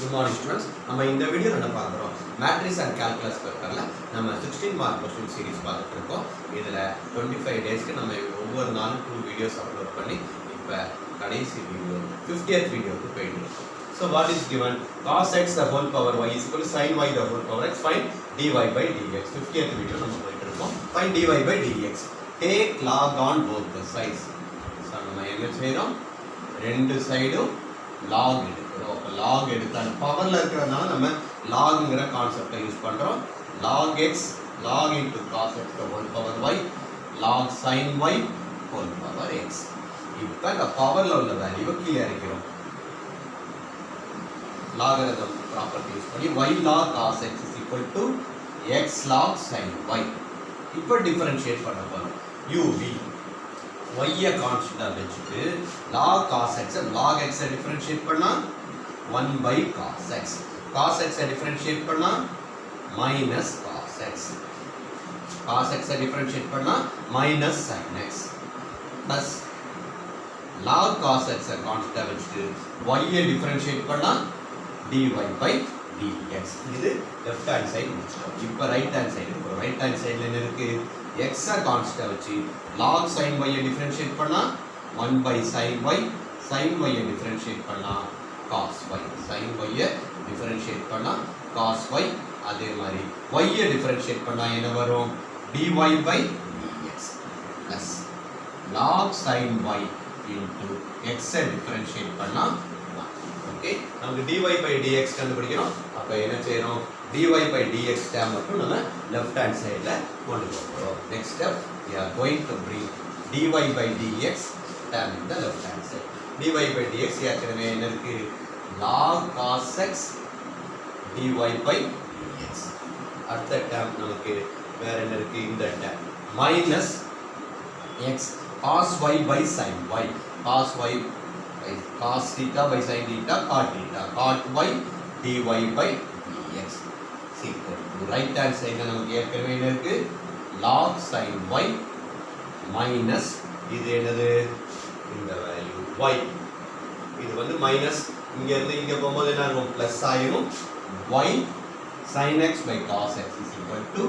Good morning students. நம்ம இந்த வீடியோல என்ன பார்க்கறோம் மேட்ரிக்ஸ் அண்ட் கால்குலஸ் பேப்பர்ல நம்ம 16 மார்க் क्वेश्चन சீரிஸ் பார்த்துட்டு இருக்கோம். இதுல 25 டேஸ்க்கு நம்ம ஒவ்வொரு நாளும் 2 வீடியோஸ் அப்லோட் பண்ணி இப்ப கடைசி வீடியோ 50th வீடியோக்கு போயிட்டு இருக்கோம். So what is given? Cos x the whole power y is equal to sin y the whole power x. Find dy by dx. 50th video நம்ம போயிட்டு இருக்கோம். Find dy by dx. Take log on both the sides. So நம்ம என்ன செய்றோம்? ரெண்டு சைடும் log எடுக்கிறோம். அப்ப log எடுத்தால் பவர்ல இருக்கிறதுனால நம்ம logங்கிற கான்செப்டை யூஸ் பண்றோம். log x log into cos x the whole power y log sin y whole power x. இப்போ இந்த பவர்ல உள்ள வேல்யூவை கீழே இறக்கிறோம். logarithm property யூஸ் பண்ணி y log cos x is equal to x log sin y. இப்போ differentiate பண்ண போறோம். uv y கான்ஸ்டன்டா வெச்சிட்டு log cos x log x differentiate பண்ணா 1 by cos x cos x differentiate பண்ணா minus cos x cos x differentiate பண்ணா minus sin x plus log cos x கான்ஸ்டன்டா வெச்சிட்டு y differentiate பண்ணா dy by dx இது left hand side முடிச்சோம். இப்போ right hand side போறோம். Right hand சைடுல என்ன இருக்கு? x கான்ஸ்டன்டா வச்சு log sin y டிஃபரன்ஷியேட் பண்ணா 1 by sin y sin y differentiate பண்ணா cos y sin y differentiate பண்ணா cos y அதே மாதிரி y டிஃபரன்ஷியேட் பண்ணா என்ன வரும்? dy by dx plus log sin y into x differentiate பண்ணா ஓகே. நமக்கு dy by dx கண்டுபிடிக்கணும். அப்ப என்ன செய்யணும்? dy by dx டேர்ம் மட்டும் நம்ம லெஃப்ட் ஹேண்ட் சைடுல கொண்டு போறோம். Next step we are going to bring dy by dx term in the left hand side. dy by dx ஏற்கனவே என்ன இருக்கு? log cos x dy by dx. அடுத்த term நமக்கு வேற என்ன இருக்கு? இந்த term minus x cos y by sin y cos y by cos theta by sin theta cot theta cot y dy by dx equal to right hand side நமக்கு ஏற்கனவே என்ன இருக்கு? log sin y minus இது என்னது? இந்த value y இது வந்து minus இங்க இருந்து இங்க போகும்போது என்ன ஆகும்? பிளஸ் ஆயிரும். y sin x by cos x is equal to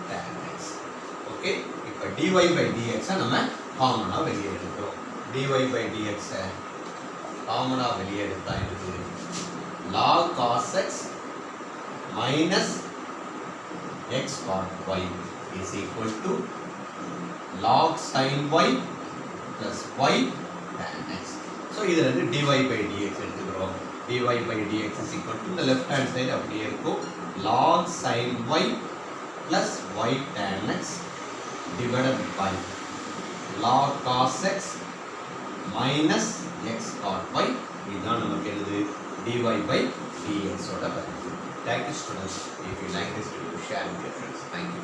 tan x. Okay. இப்போ dy by dx நம்ம காமனா வெளியே எடுக்கிறோம். dy by dx காமனா வெளியே எடுத்தா இது log cos x minus x cot y is equal to log sin y plus y tan x. So இதுல இருந்து dy by dx எடுத்துக்கிறோம். dy by dx is equal to the left hand side அப்படியே இருக்கும் log sin y plus y tan x divided by log cos x minus x cot y. இதுதான் நமக்கு என்னது? dy by dx ஓட value. Thank you students. If you like this video, share with your friends. Thank you.